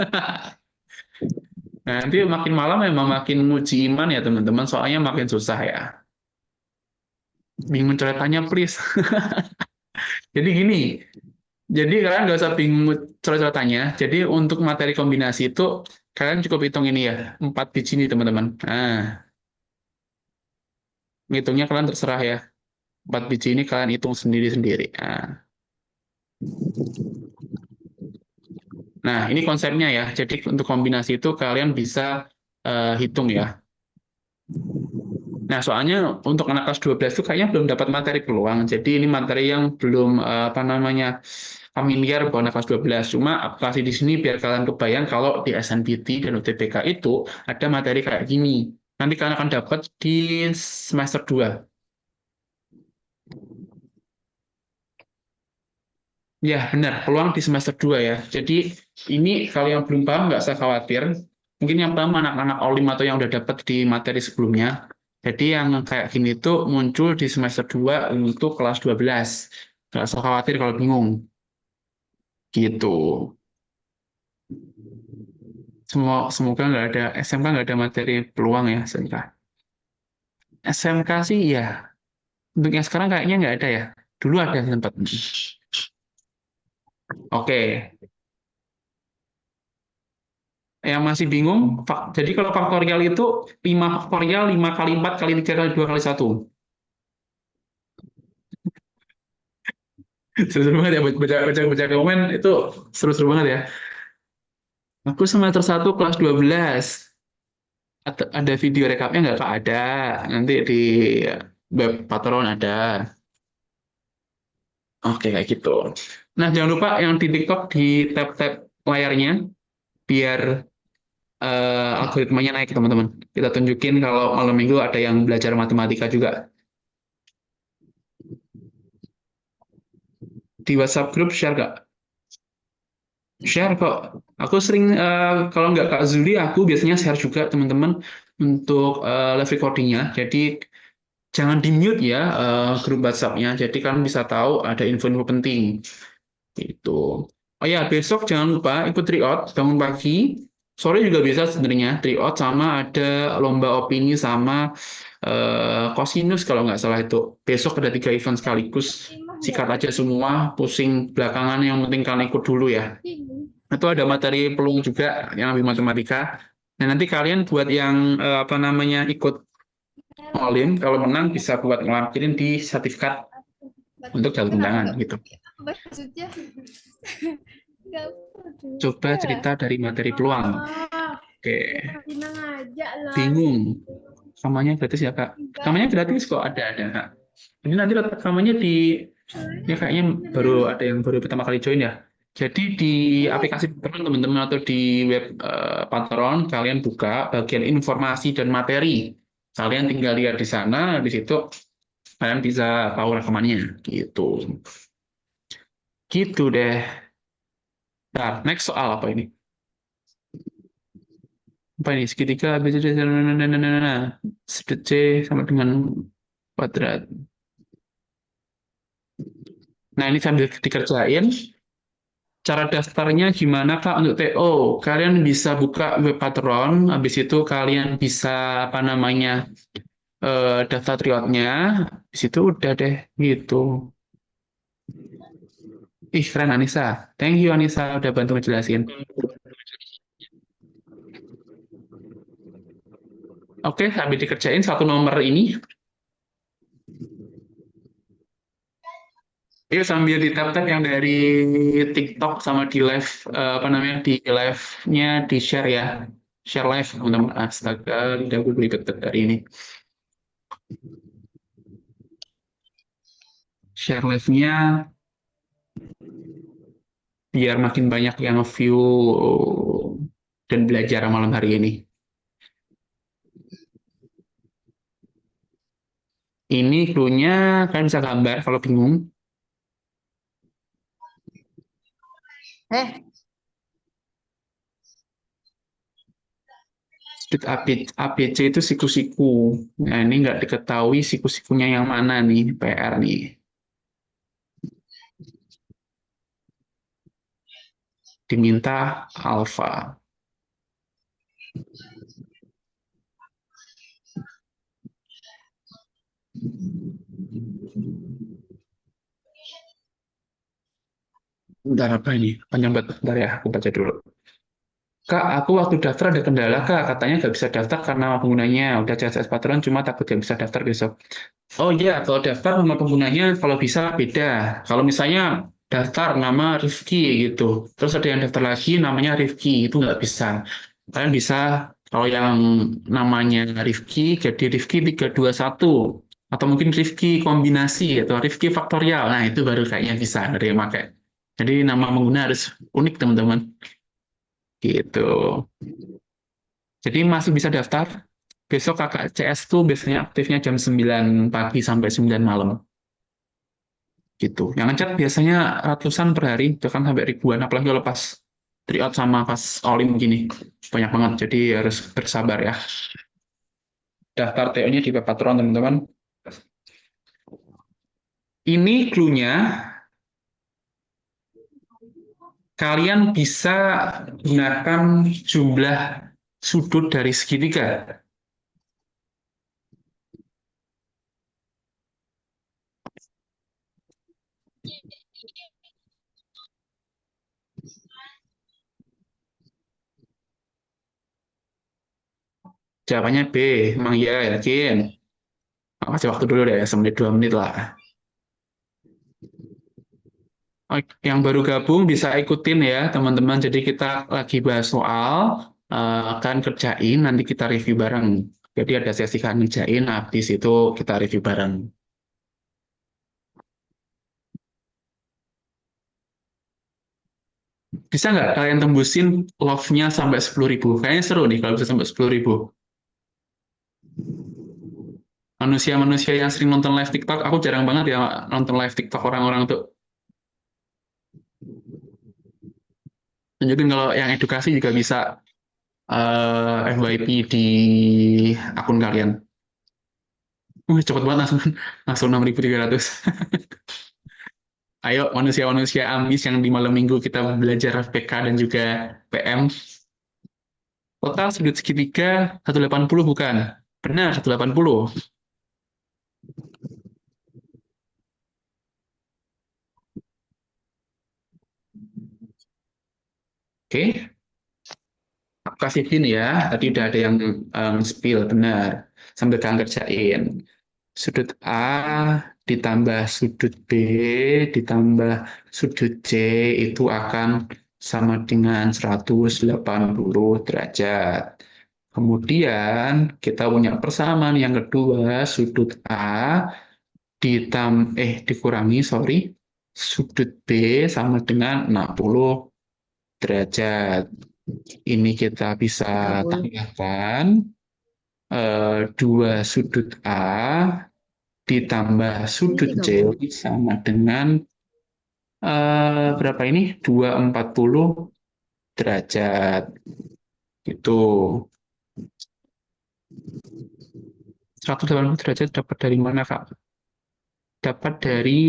Nah, nanti makin malam memang makin nguji iman ya teman-teman, soalnya makin susah ya. Bingung coretannya please. Jadi gini, jadi kalian nggak usah bingung coret-coretannya. Jadi untuk materi kombinasi itu kalian cukup hitung ini ya, 4 biji nih teman-teman. Nah, ngitungnya kalian terserah ya. 4 biji ini kalian hitung sendiri-sendiri. Nah, ini konsepnya ya. Jadi untuk kombinasi itu kalian bisa hitung ya. Nah, soalnya untuk anak kelas 12 itu kayaknya belum dapat materi peluang. Jadi ini materi yang belum familiar buat anak kelas 12. Cuma aplikasi di sini biar kalian kebayang kalau di SNBT dan UTBK itu ada materi kayak gini. Nanti kalian akan dapat di semester 2. Ya, benar. Peluang di semester 2 ya. Jadi ini kalau yang belum paham nggak usah khawatir. Mungkin yang paham anak-anak O5 atau yang udah dapat di materi sebelumnya. Jadi yang kayak gini tuh muncul di semester 2 untuk kelas 12. Nggak usah khawatir kalau bingung. Gitu. Semoga nggak ada, SMK nggak ada materi peluang ya, SMK. SMK sih ya. Untuk yang sekarang kayaknya nggak ada ya. Dulu ada sempat. Oke. Yang masih bingung, jadi kalau faktorial itu 5 faktorial, 5 kali 4 kali 3 kali 2 kali 1. Seru banget ya, baca komen itu seru-seru banget ya. Aku semester 1 kelas 12. Ada video rekapnya nggak? Kak? Ada. Nanti di web Patron ada. Oke, kayak gitu. Nah, jangan lupa yang di TikTok di tab-tab layarnya, biar algoritmanya naik, teman-teman. Kita tunjukin kalau malam minggu ada yang belajar matematika juga. Di WhatsApp grup share nggak? Share kok. Aku sering, kalau nggak Kak Zuli, aku biasanya share juga teman-teman untuk live recordingnya. Jadi jangan di-mute ya grup WhatsApp-nya. Jadi kalian bisa tahu ada info-info penting. Gitu. Oh ya, besok jangan lupa ikut tryout, bangun pagi. Sore juga bisa sebenarnya tryout, sama ada lomba opini sama kosinus kalau nggak salah itu. Besok ada 3 event sekaligus. Sikat aja semua, pusing belakangan, yang penting kalian ikut dulu ya. Itu ada materi peluang juga yang lebih matematika. Dan nanti kalian buat yang ikut Olim, kalau menang bisa buat ngelampirin di sertifikat untuk jalur undangan gitu. Maksudnya nggak Coba cerita dari materi peluang. Oke. tenang aja lah. Bingung. rekamannya gratis ya, Kak? Enggak. Rekamannya gratis kok, ada, Kak. Ini nanti letak rekamannya di, ya kayaknya baru ada yang baru pertama kali join ya. Jadi di aplikasi Patreon teman-teman atau di web Patreon, kalian buka bagian informasi dan materi. Kalian tinggal lihat di sana, di situ kalian bisa tahu rekamannya, gitu. Gitu deh. Nah, next soal apa ini? Apa ini? Segitiga, B, C, D, sudut C sama dengan kuadrat. Nah, ini sambil dikerjain. Cara daftarnya gimana, Kak, untuk TO? Kalian bisa buka web Patreon, habis itu kalian bisa, apa namanya, daftar triotnya, di situ udah deh, gitu. Ih, keren Anissa. Thank you, Anissa, udah bantu ngejelasin. Oke, sambil dikerjain satu nomor ini. Yuk sambil di-tap-tap yang dari TikTok sama di live, apa namanya, di live-nya di-share ya. Share live, teman-teman. Astaga, udah gue belibet dari ini. Share live-nya biar makin banyak yang view dan belajar malam hari ini. Ini clue-nya, kalian bisa gambar kalau bingung. Sudut ABC itu siku-siku. Nah, ini nggak diketahui siku-sikunya yang mana nih, PR nih. Diminta alfa. Bentar apa ini? Panjang banget. Bentar ya, aku baca dulu. Kak, aku waktu daftar ada kendala, Kak. Katanya nggak bisa daftar karena penggunanya udah CSS Patreon, cuma takut nggak bisa daftar besok. Oh iya, kalau daftar nama penggunanya kalau bisa beda. Kalau misalnya daftar nama Rifki gitu, terus ada yang daftar lagi namanya Rifki, itu nggak bisa. Kalian bisa, kalau yang namanya Rifki, jadi Rifki 321. Atau mungkin Rifki kombinasi, atau Rifki faktorial. Nah, itu baru kayaknya bisa, ada yang pakai. Jadi nama pengguna harus unik, teman-teman. Gitu. Jadi masih bisa daftar. Besok kakak CS tuh biasanya aktifnya jam 9 pagi sampai 9 malam. Gitu. Yang ngechat biasanya ratusan per hari, bahkan sampai ribuan, apalagi kalau pas tryout sama pas all-in gini. Banyak banget, jadi harus bersabar ya. Daftar TO-nya di web Patreon, teman-teman. Ini clue-nya, kalian bisa gunakan jumlah sudut dari segitiga. Jawabannya B, emang iya, yakin. Kasih waktu dulu deh, 1-2 menit lah. Yang baru gabung bisa ikutin ya, teman-teman. Jadi kita lagi bahas soal, akan kerjain, nanti kita review bareng. Jadi ada sesi kan ngerjain, habis itu kita review bareng. Bisa nggak kalian tembusin love-nya sampai 10.000? Kayaknya seru nih kalau bisa sampai 10.000. Manusia-manusia yang sering nonton live TikTok, aku jarang banget ya nonton live TikTok orang-orang tuh. Tunjukin kalau yang edukasi juga bisa FYP di akun kalian. Cepet banget langsung, langsung 6.300. Ayo manusia-manusia ambis yang di malam minggu kita belajar PK dan juga PM. Total sudut segitiga 180 bukan? Benar, 180. Oke, aku kasih gini ya. Tadi udah ada yang spill, benar. Sambil kalian kerjain. Sudut A ditambah sudut B ditambah sudut C itu akan sama dengan 180 derajat. Kemudian kita punya persamaan yang kedua, sudut A dikurangi, sudut B sama dengan 60 derajat. Ini kita bisa 30. tambahkan 2 sudut A ditambah sudut C 30. sama dengan berapa ini? 240 derajat. Itu 180 derajat dapat dari mana, Kak? Dapat dari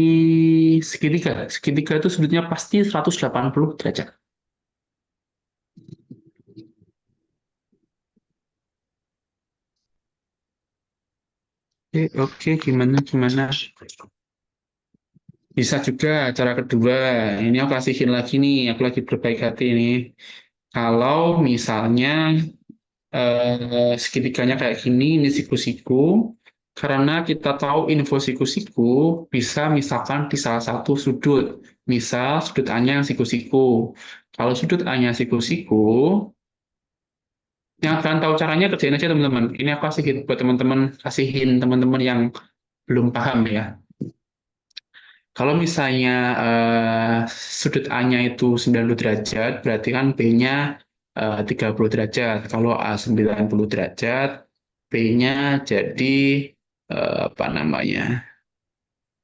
segitiga. Segitiga itu sudutnya pasti 180 derajat. Oke, gimana? Bisa juga cara kedua. Ini aku kasihin lagi nih, aku lagi berbaik hati nih. Kalau misalnya segitiganya kayak gini, ini siku-siku. Karena kita tahu info siku-siku bisa misalkan di salah satu sudut. Misal sudut A-nya yang siku-siku. Kalau sudut A-nya siku-siku, yang kalian tahu caranya kerjain aja teman-teman. Ini aku kasihin buat teman-teman, kasihin teman-teman yang belum paham ya. Kalau misalnya sudut A-nya itu 90 derajat, berarti kan B-nya 30 derajat. Kalau A 90 derajat, B-nya jadi apa namanya?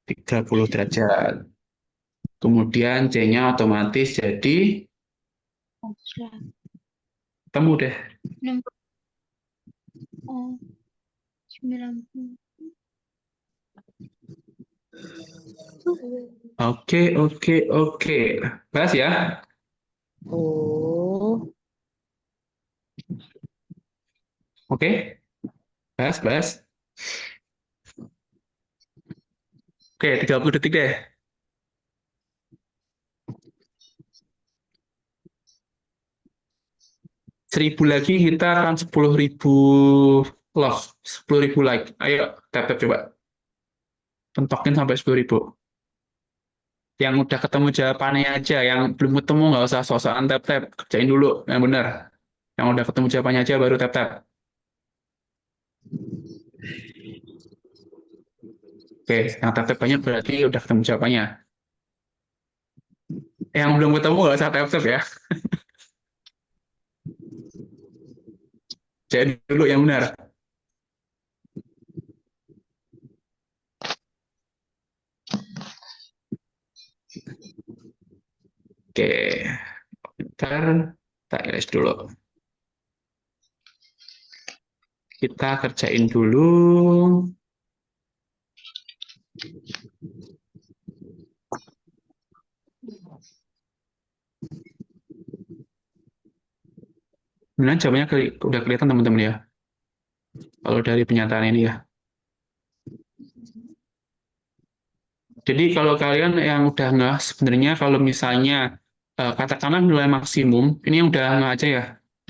30 derajat. Kemudian C-nya otomatis jadi ketemu deh. 90. Oke. Bahas ya. Oh, Oke. Bahas. Oke, 30 detik deh. 1.000 lagi kita akan 10.000 love, 10.000 like. Ayo, tap coba. Pentokin sampai 10.000. Yang udah ketemu jawabannya aja, yang belum ketemu nggak usah sosokan tap, kerjain dulu yang benar. Yang udah ketemu jawabannya aja baru tap. Oke, yang tap banyak berarti udah ketemu jawabannya. Yang belum ketemu nggak usah tap ya. Kerjain dulu yang benar. Oke, bentar, kita iris dulu. Kita kerjain dulu. Sebenarnya jawabannya udah kelihatan teman-teman ya. Kalau dari pernyataan ini ya. Jadi kalau kalian yang udah nggak, sebenarnya kalau misalnya katakanlah nilai maksimum, ini yang udah nggak aja ya.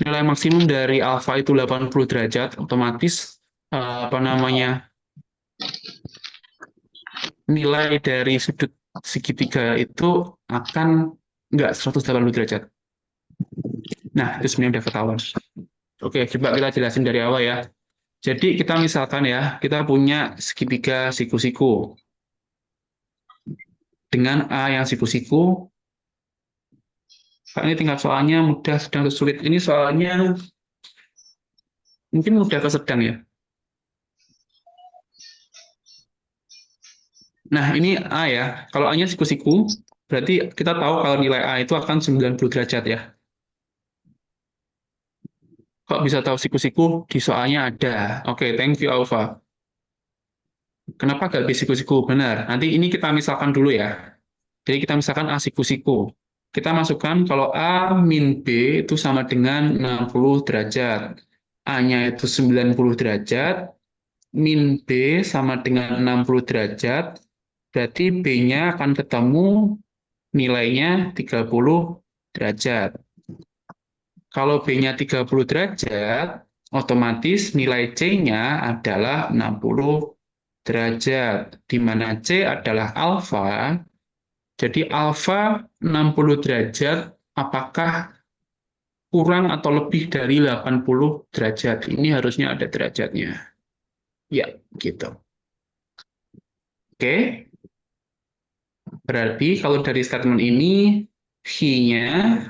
Nilai maksimum dari alfa itu 80 derajat, otomatis apa namanya, nilai dari sudut segitiga itu akan nggak 180 derajat. Nah, itu sebenarnya udah ketahuan. Oke, coba kita jelasin dari awal ya. Jadi kita misalkan ya, kita punya segitiga siku-siku. Dengan A yang siku-siku, ini tingkat soalnya mudah, sedang, atau sulit. Ini soalnya mungkin mudah ke sedang ya. Nah, ini A ya. Kalau A-nya siku-siku, berarti kita tahu kalau nilai A itu akan 90 derajat ya. Kok bisa tahu siku-siku? Di soalnya ada. Oke, thank you Alfa. Kenapa nggak di siku-siku? Benar. Nanti ini kita misalkan dulu ya. Jadi kita misalkan A siku-siku. Kita masukkan kalau A min B itu sama dengan 60 derajat. A-nya itu 90 derajat, min B sama dengan 60 derajat, berarti B-nya akan ketemu nilainya 30 derajat. Kalau B-nya 30 derajat, otomatis nilai C-nya adalah 60 derajat, di mana C adalah alfa. Jadi alfa 60 derajat, apakah kurang atau lebih dari 80 derajat. Ini harusnya ada derajatnya. Ya, gitu. Oke. Berarti kalau dari statement ini, he-nya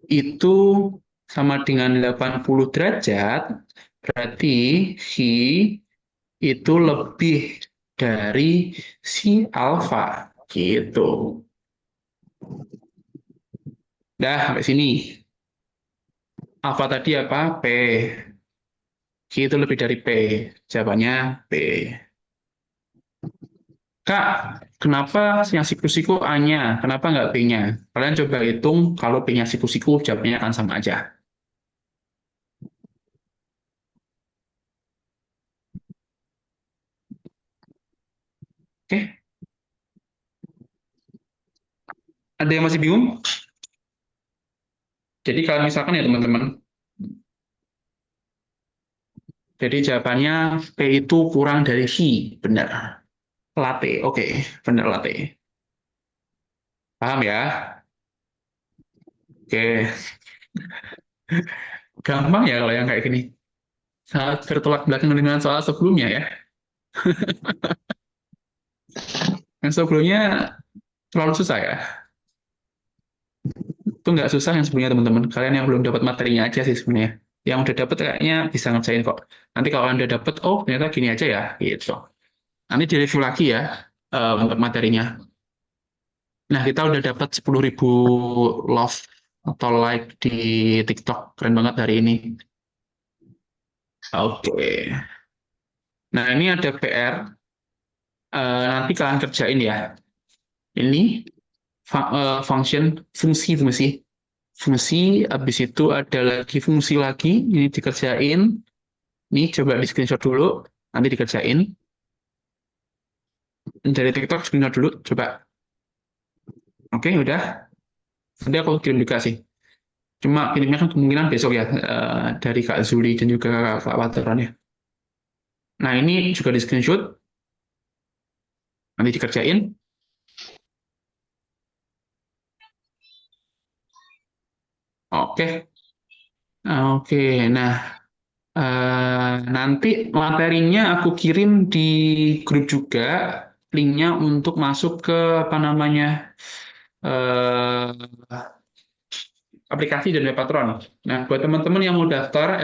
itu sama dengan 80 derajat, berarti he itu lebih dari si alfa. Gitu. Dah, sampai sini. Alfa tadi apa? P. Q itu lebih dari P. Jawabannya P. Kak, kenapa yang siku-siku A-nya? Kenapa nggak B-nya? Kalian coba hitung, kalau B-nya siku-siku, jawabnya akan sama aja. Oke? Ada yang masih bingung? Jadi kalau misalkan ya teman-teman, jadi jawabannya P itu kurang dari Hi. Benar. Latte, oke. Benar latte. Paham ya? Oke. Gampang ya kalau yang kayak gini. Sangat bertolak belakang dengan soal sebelumnya ya. Yang sebelumnya terlalu susah ya. Itu nggak susah yang sebelumnya teman-teman. Kalian yang belum dapat materinya aja sih sebenarnya. Yang udah dapat kayaknya bisa ngerjain kok. Nanti kalau Anda dapat, oh ternyata gini aja ya, gitu. Nanti direview lagi ya untuk materinya. Nah, kita udah dapat 10.000 love atau like di TikTok. Keren banget hari ini. Oke. Nah, ini ada PR. Nanti kalian kerjain ya. Ini function fungsi. Fungsi, habis itu ada lagi fungsi lagi, ini dikerjain. Ini coba di screenshot dulu, nanti dikerjain. Dari TikTok screenshot dulu, coba. Oke, udah. Nanti aku kirim juga sih. Cuma kirimnya kan kemungkinan besok ya, dari Kak Zuli dan juga Kak Wataran ya. Nah, ini juga di screenshot, nanti dikerjain. Oke. Oke, nah nanti materinya aku kirim di grup juga, linknya untuk masuk ke apa namanya eh, aplikasi dan web patron. Nah, buat teman-teman yang mau daftar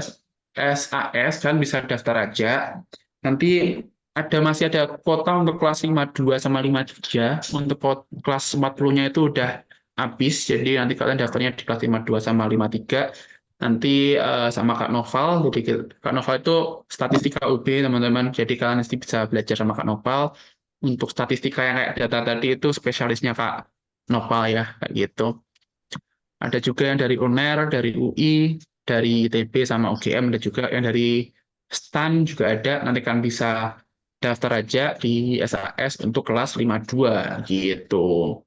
SAS kan bisa daftar aja. Nanti masih ada kuota untuk kelas 52 sama 53. Untuk kelas 40-nya itu udah habis, jadi nanti kalian daftarnya di kelas 52 sama 53. Nanti sama Kak Noval, jadi Kak Noval itu statistika UB teman-teman, jadi kalian nanti bisa belajar sama Kak Noval. Untuk statistika yang kayak data tadi itu spesialisnya Kak Noval ya, kayak gitu. Ada juga yang dari UNER, dari UI, dari ITB sama UGM, ada juga yang dari STAN juga ada. Nanti kalian bisa daftar aja di SAS untuk kelas 52 gitu.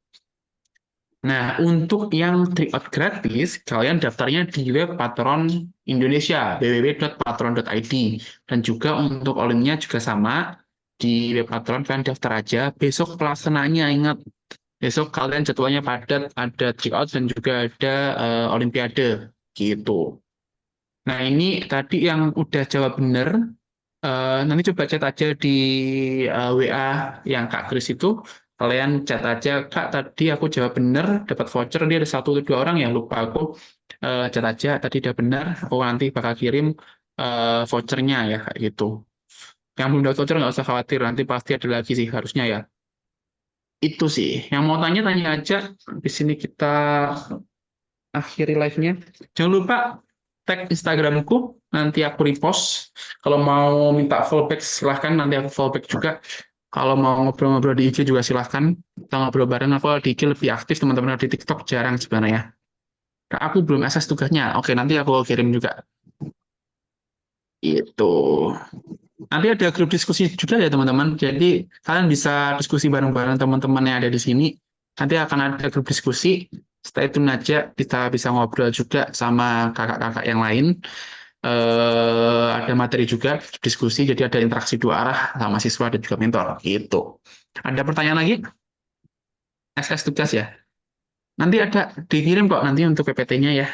Nah, untuk yang tryout gratis, kalian daftarnya di web Patron Indonesia, www.patron.id. Dan juga untuk all-in-nya juga sama, di web Patron kalian daftar aja. Besok pelaksananya, ingat, besok kalian jadwalnya padat, ada tryout dan juga ada olimpiade gitu. Nah, ini tadi yang udah jawab benar, nanti coba chat aja di WA yang Kak Kris itu. Kalian chat aja, Kak tadi aku jawab benar, dapat voucher, dia ada 1 atau 2 orang yang lupa aku. Chat aja, tadi udah benar, aku nanti bakal kirim vouchernya ya, kayak gitu. Yang belum dapat voucher nggak usah khawatir, nanti pasti ada lagi sih harusnya ya. Itu sih, yang mau tanya-tanya aja, di sini kita akhiri live-nya. Jangan lupa tag Instagramku, nanti aku repost. Kalau mau minta fallback silahkan, nanti aku fallback juga. Kalau mau ngobrol-ngobrol di IG juga silahkan. Kita ngobrol bareng, aku di IG lebih aktif, teman-teman di TikTok jarang sebenarnya. Nah, aku belum akses tugasnya, oke nanti aku kirim juga. Itu. Nanti ada grup diskusi juga ya teman-teman. Jadi kalian bisa diskusi bareng-bareng teman-teman yang ada di sini. Nanti akan ada grup diskusi. Stay tune aja, kita bisa ngobrol juga sama kakak-kakak yang lain. Ada materi juga diskusi, jadi ada interaksi 2 arah sama siswa dan juga mentor. Gitu. Ada pertanyaan lagi? SS tugas ya. Nanti ada dikirim kok nanti untuk PPT-nya ya.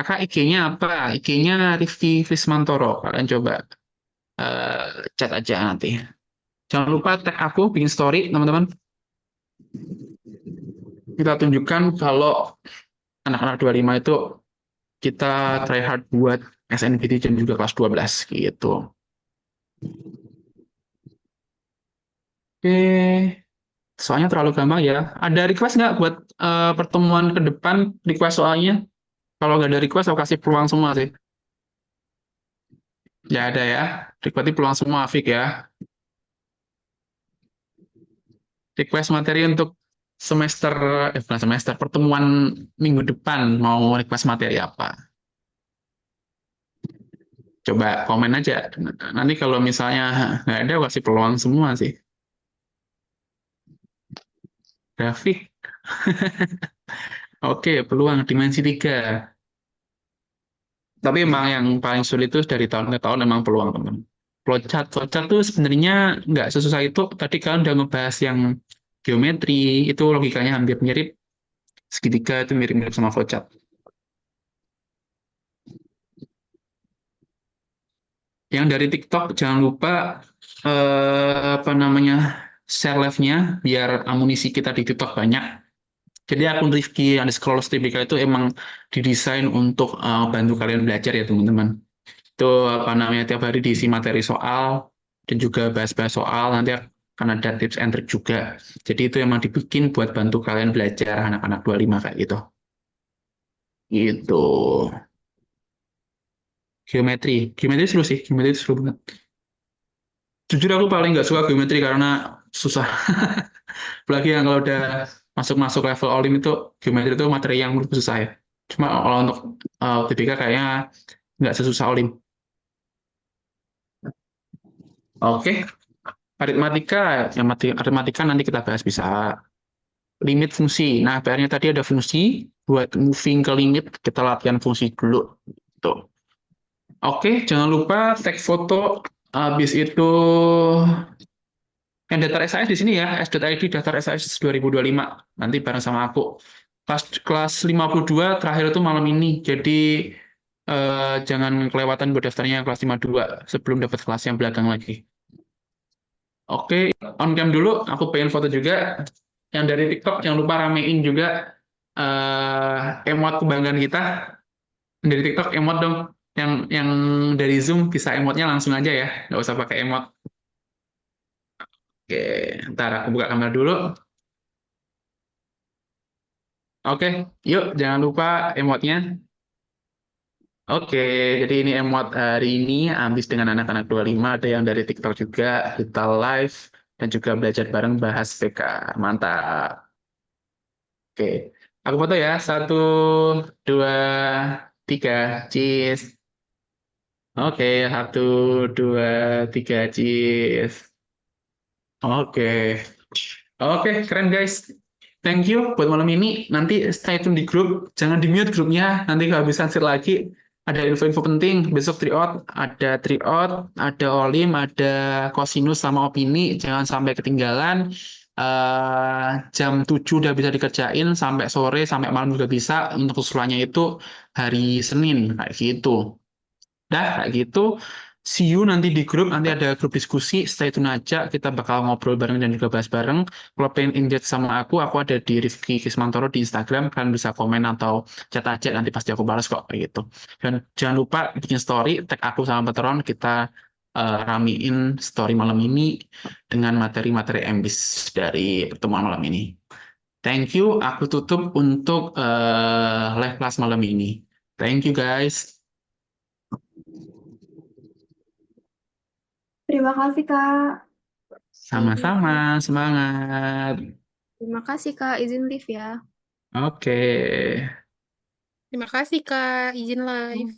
Kakak IG-nya apa? IG-nya Rifki Krismantoro. Kalian coba chat aja nanti. Jangan lupa tag aku bikin story, teman-teman. Kita tunjukkan kalau anak-anak 25 itu kita try hard buat SNBT dan juga kelas 12 gitu. Oke, soalnya terlalu gampang ya. Ada request nggak buat pertemuan ke depan request soalnya? Kalau nggak ada request, aku kasih peluang semua sih. Ya ada ya. Berarti peluang semua, Afik ya. Request materi untuk semester, bukan semester, pertemuan minggu depan mau request materi apa? Coba komen aja. Nanti kalau misalnya nggak ada, aku kasih peluang semua sih. Grafik. Oke, peluang dimensi 3. Tapi emang yang paling sulit itu dari tahun ke tahun emang peluang, teman. Flowchart tuh sebenarnya nggak sesusah itu. Tadi kalian udah ngebahas yang geometri, itu logikanya hampir mirip. Segitiga itu mirip-mirip sama flowchart. Yang dari TikTok jangan lupa apa namanya share live-nya biar amunisi kita di TikTok banyak. Jadi akun Rifki underscore Stibika itu emang didesain untuk bantu kalian belajar ya teman-teman. Itu apa namanya tiap hari diisi materi soal dan juga bahas-bahas soal, nanti akan ada tips and trick juga. Jadi itu emang dibikin buat bantu kalian belajar anak-anak 25 kayak gitu. Gitu. Geometri seru sih, geometri seru banget. Jujur aku paling nggak suka geometri karena susah. Apalagi yang kalau udah masuk-masuk level olim itu geometri itu materi yang menurutku susah ya. Cuma kalau untuk UTBK kayaknya nggak sesusah olim. Oke, aritmatika, ya aritmatika nanti kita bahas bisa. Limit fungsi. Nah, PR-nya tadi ada fungsi. Buat moving ke limit, kita latihan fungsi dulu. Tuh. Oke, jangan lupa tag foto. Habis itu yang daftar SAS di sini ya, s.id daftar SAS 2025. Nanti bareng sama aku. Kelas 52 terakhir itu malam ini. Jadi jangan kelewatan buat daftarnya kelas 52 sebelum dapat kelas yang belakang lagi. Oke, on cam dulu. Aku pengen foto juga. Yang dari TikTok jangan lupa ramein juga emot kebanggaan kita. Dari TikTok emot dong. Yang dari Zoom bisa emotnya langsung aja ya, nggak usah pakai emot. Oke, ntar aku buka kamera dulu. Oke, yuk jangan lupa emotnya. Oke, jadi ini emot hari ini habis dengan anak-anak 25, ada yang dari TikTok juga, kita live dan juga belajar bareng bahas PK. Mantap. Oke, aku foto ya. 1, 2, 3, cheese. Oke, 1, 2, 3, cheese. Oke, oke, keren guys. Thank you buat malam ini. Nanti stay tune di grup. Jangan di-mute grupnya. Nanti kehabisan share lagi. Ada info-info penting. Besok tryout. Ada tryout, ada olim, ada kosinus sama opini. Jangan sampai ketinggalan. Jam 7 udah bisa dikerjain. Sampai sore, sampai malam juga bisa. Untuk usulannya itu hari Senin. Kayak gitu. Dah, kayak gitu. See you nanti di grup. Nanti ada grup diskusi. Stay tune aja. Kita bakal ngobrol bareng dan juga bahas bareng. Kalau pengen engage sama aku ada di Rifki Kismantoro di Instagram. Kalian bisa komen atau chat aja. Nanti pasti aku balas kok. Kayak gitu. Dan jangan lupa bikin story. Tag aku sama Patron. Kita ramein story malam ini dengan materi-materi MBIS dari pertemuan malam ini. Thank you. Aku tutup untuk live class malam ini. Thank you guys. Terima kasih, Kak. Sama-sama, semangat. Terima kasih Kak, izin live ya. Oke, Terima kasih, Kak. Izin live.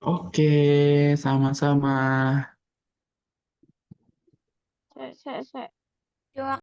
oke, sama-sama. Yuk,